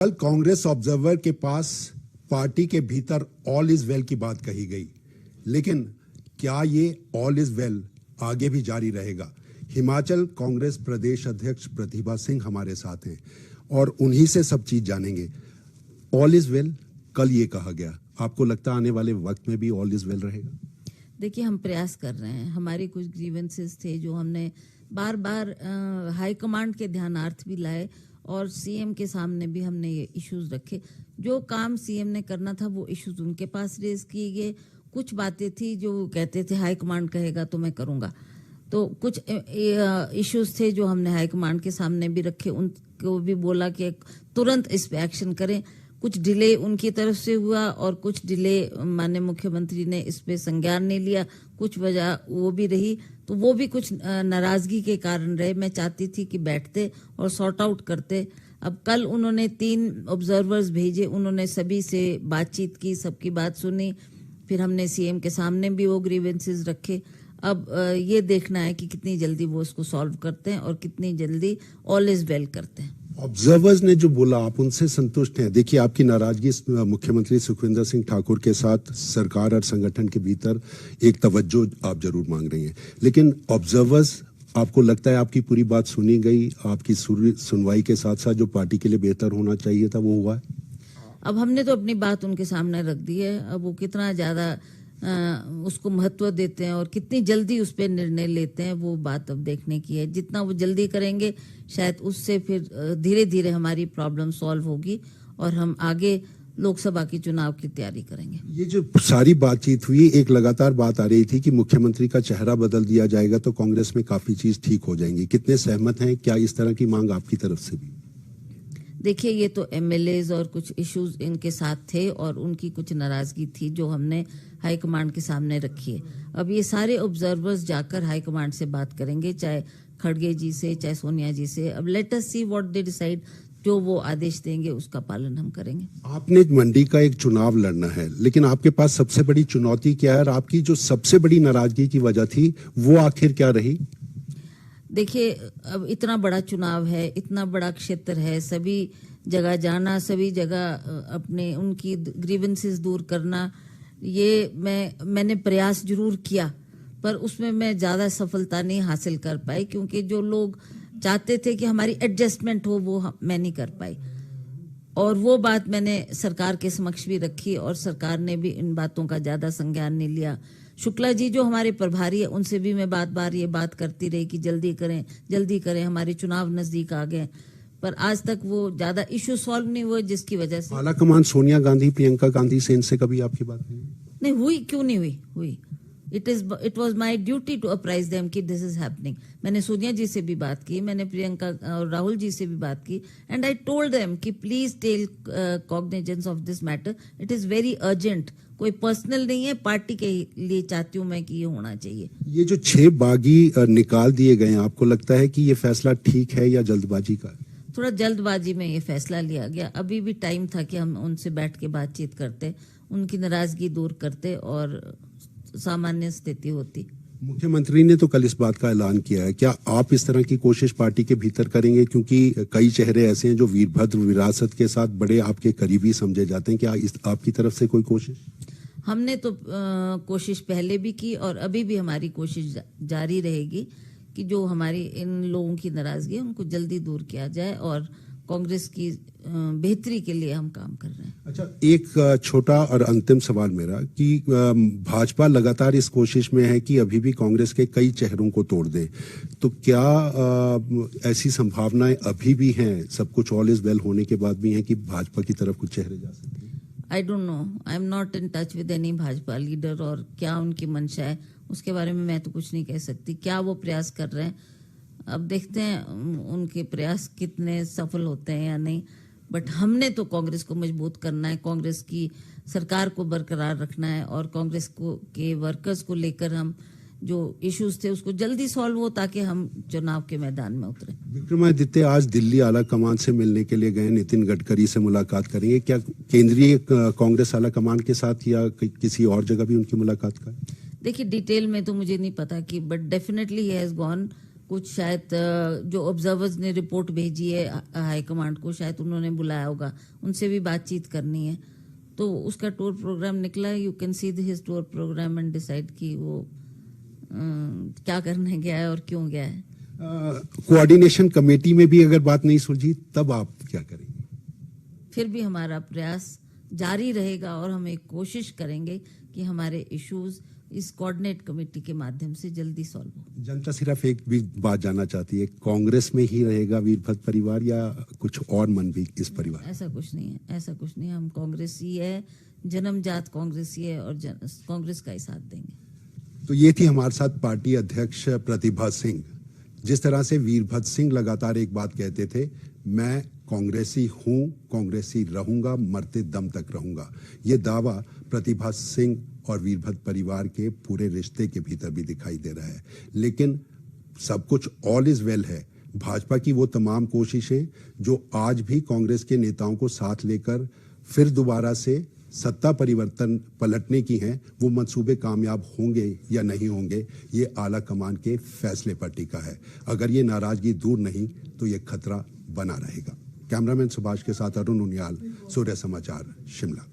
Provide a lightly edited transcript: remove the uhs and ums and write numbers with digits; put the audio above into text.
कल कांग्रेस ऑब्जर्वर के पास पार्टी के भीतर ऑल इज वेल की बात कही गई, लेकिन क्या ये ऑल इज वेल आगे भी जारी रहेगा? हिमाचल कांग्रेस प्रदेश अध्यक्ष प्रतिभा सिंह हमारे साथ हैं और उन्हीं से सब चीज जानेंगे। ऑल इज वेल कल ये कहा गया, आपको लगता है आने वाले वक्त में भी ऑल इज वेल रहेगा? देखिए, हम प्रयास कर रहे हैं। हमारी कुछ ग्रीवेंसेस थे जो हमने बार बार हाईकमांड के ध्यानार्थ भी लाए और सीएम के सामने भी हमने ये इश्यूज रखे। जो काम सीएम ने करना था वो इश्यूज उनके पास रेज किए गए। कुछ बातें थी जो कहते थे हाईकमांड कहेगा तो मैं करूंगा, तो कुछ इश्यूज थे जो हमने हाईकमांड के सामने भी रखे, उनको भी बोला कि तुरंत इस पे एक्शन करें। कुछ डिले उनकी तरफ से हुआ और कुछ डिले माननीय मुख्यमंत्री ने इस पे संज्ञान नहीं लिया, कुछ वजह वो भी रही, तो वो भी कुछ नाराजगी के कारण रहे। मैं चाहती थी कि बैठते और सॉर्ट आउट करते। अब कल उन्होंने 3 ऑब्जर्वर्स भेजे, उन्होंने सभी से बातचीत की, सबकी बात सुनी, फिर हमने सीएम के सामने भी वो ग्रीवेंसेस रखे। अब ये देखना है कि कितनी जल्दी वो इसको सॉल्व करते हैं और कितनी जल्दी ऑल इज वेल करते हैं। ऑब्जर्वर्स ने जो बोला, आप उनसे संतुष्ट हैं? देखिए, आपकी नाराजगी मुख्यमंत्री सुखविंदर सिंह ठाकुर के साथ सरकार और संगठन के भीतर एक तवज्जो आप जरूर मांग रही हैं, लेकिन ऑब्जर्वर्स, आपको लगता है आपकी पूरी बात सुनी गई? आपकी सुनवाई के साथ साथ जो पार्टी के लिए बेहतर होना चाहिए था वो हुआ है? अब हमने तो अपनी बात उनके सामने रख दी है। अब वो कितना ज्यादा उसको महत्व देते हैं और कितनी जल्दी उस पर निर्णय लेते हैं, वो बात अब देखने की है। जितना वो जल्दी करेंगे शायद उससे फिर धीरे धीरे हमारी प्रॉब्लम सॉल्व होगी और हम आगे लोकसभा की चुनाव की तैयारी करेंगे। ये जो सारी बातचीत हुई, एक लगातार बात आ रही थी कि मुख्यमंत्री का चेहरा बदल दिया जाएगा तो कांग्रेस में काफी चीज ठीक हो जाएंगी। कितने सहमत हैं? क्या इस तरह की मांग आपकी तरफ से भी? देखिए, ये तो एमएलएज और कुछ इश्यूज इनके साथ थे और उनकी कुछ नाराजगी थी जो हमने हाईकमांड के सामने रखी है। अब ये सारे ऑब्जर्वर्स जाकर हाईकमांड से बात करेंगे, चाहे खड़गे जी से, चाहे सोनिया जी से। अब let us see what they decide, जो वो आदेश देंगे उसका पालन हम करेंगे। आपने मंडी का एक चुनाव लड़ना है, लेकिन आपके पास सबसे बड़ी चुनौती क्या है और आपकी जो सबसे बड़ी नाराजगी की वजह थी वो आखिर क्या रही? देखिए, अब इतना बड़ा चुनाव है, इतना बड़ा क्षेत्र है, सभी जगह जाना, सभी जगह अपने उनकी ग्रीवेंसेस दूर करना, ये मैंने प्रयास जरूर किया, पर उसमें मैं ज़्यादा सफलता नहीं हासिल कर पाई, क्योंकि जो लोग चाहते थे कि हमारी एडजस्टमेंट हो वो मैं नहीं कर पाई। और वो बात मैंने सरकार के समक्ष भी रखी और सरकार ने भी इन बातों का ज़्यादा संज्ञान नहीं लिया। शुक्ला जी जो हमारे प्रभारी है, उनसे भी मैं बार ये बात करती रही कि जल्दी करें, हमारे चुनाव नजदीक आ गए, पर आज तक वो ज्यादा इश्यू सॉल्व नहीं हुए, जिसकी वजह से आला कमान सोनिया गांधी, प्रियंका गांधी से इनसे कभी आपकी बात नहीं हुई? क्यों नहीं हुई? It was my duty to apprise them कि दिस इज हैपनिंग। मैंने सोनिया जी से भी बात की, मैंने प्रियंका और राहुल जी से भी बात की, एंड आई टोल्ड देम कि please take cognizance of this matter, it is very urgent. कोई पर्सनल नहीं है, पार्टी के लिए चाहती हूँ मैं कि ये होना चाहिए। ये जो 6 बागी निकाल दिए गए हैं, आपको लगता है कि ये फैसला ठीक है या जल्दबाजी का है? थोड़ा जल्दबाजी में ये फैसला लिया गया। अभी भी टाइम था कि हम उनसे बैठ के बातचीत करते, उनकी नाराजगी दूर करते और सामान्य स्थिति होती। मुख्यमंत्री ने तो कल इस बात का ऐलान किया है, क्या आप इस तरह की कोशिश पार्टी के भीतर करेंगे? क्योंकि कई चेहरे ऐसे हैं जो वीरभद्र विरासत के साथ बड़े आपके करीबी समझे जाते हैं, क्या आपकी तरफ से कोई कोशिश? हमने तो कोशिश पहले भी की और अभी भी हमारी कोशिश जारी रहेगी कि जो हमारी इन लोगों की नाराजगी है उनको जल्दी दूर किया जाए और कांग्रेस की बेहतरी के लिए हम काम कर रहे हैं। अच्छा, एक छोटा और अंतिम सवाल मेरा कि भाजपा लगातार इस कोशिश में है कि अभी भी कांग्रेस के कई चेहरों को तोड़ दे, तो क्या ऐसी संभावनाएं अभी भी हैं, सब कुछ ऑल इज वेल होने के बाद भी हैं कि भाजपा की तरफ कुछ चेहरे जा सकते हैं? I don't know, I am not in touch with any Bhajpa leader, और क्या उनकी मंशा है उसके बारे में मैं तो कुछ नहीं कह सकती। क्या वो प्रयास कर रहे हैं, अब देखते हैं उनके प्रयास कितने सफल होते हैं या नहीं। बट हमने तो कांग्रेस को मजबूत करना है, कांग्रेस की सरकार को बरकरार रखना है और कांग्रेस को के वर्कर्स को लेकर हम जो इश्यूज थे उसको जल्दी सॉल्व हो ताकि हम चुनाव के मैदान में उतरें। विक्रमादित्य आज दिल्ली आला कमान से मिलने के लिए गए, नितिन गडकरी से मुलाकात करेंगे, क्या केंद्रीय कांग्रेस आला कमान के साथ या किसी और जगह भी उनकी मुलाकात का? देखिए, डिटेल में तो मुझे नहीं पता कि, but definitely he has gone कुछ शायद जो ऑब्जर्वर्स ने रिपोर्ट भेजी है हाई कमांड को, शायद उन्होंने बुलाया होगा, उनसे भी बातचीत करनी है। तो उसका टूर प्रोग्राम निकला। You can see his tour programme and decide कि वो क्या करने गया है और क्यों गया है। कोऑर्डिनेशन कमेटी में भी अगर बात नहीं सुलझी तब आप क्या करेंगे? फिर भी हमारा प्रयास जारी रहेगा और हम एक कोशिश करेंगे कि हमारे इश्यूज इस कोऑर्डिनेट कमेटी के माध्यम से जल्दी सॉल्व हो। जनता सिर्फ एक भी बात जानना चाहती है, कांग्रेस में ही रहेगा वीरभद्र परिवार या कुछ और मन भी इस परिवार? ऐसा कुछ नहीं है, ऐसा कुछ नहीं है। हम कांग्रेसी है, जन्मजात कांग्रेसी है और कांग्रेस का ही साथ देंगे। तो ये थी हमारे साथ पार्टी अध्यक्ष प्रतिभा सिंह। जिस तरह से वीरभद्र सिंह लगातार एक बात कहते थे, मैं कांग्रेसी हूं, कांग्रेसी रहूंगा, मरते दम तक रहूंगा, ये दावा प्रतिभा सिंह और वीरभद्र परिवार के पूरे रिश्ते के भीतर भी दिखाई दे रहा है। लेकिन सब कुछ ऑल इज वेल है। भाजपा की वो तमाम कोशिशें जो आज भी कांग्रेस के नेताओं को साथ लेकर फिर दोबारा से सत्ता परिवर्तन पलटने की हैं, वो मंसूबे कामयाब होंगे या नहीं होंगे, ये आला कमान के फैसले पर टिका है। अगर ये नाराजगी दूर नहीं तो ये खतरा बना रहेगा। कैमरामैन सुभाष के साथ अरुण उनियाल, सूर्य समाचार, शिमला।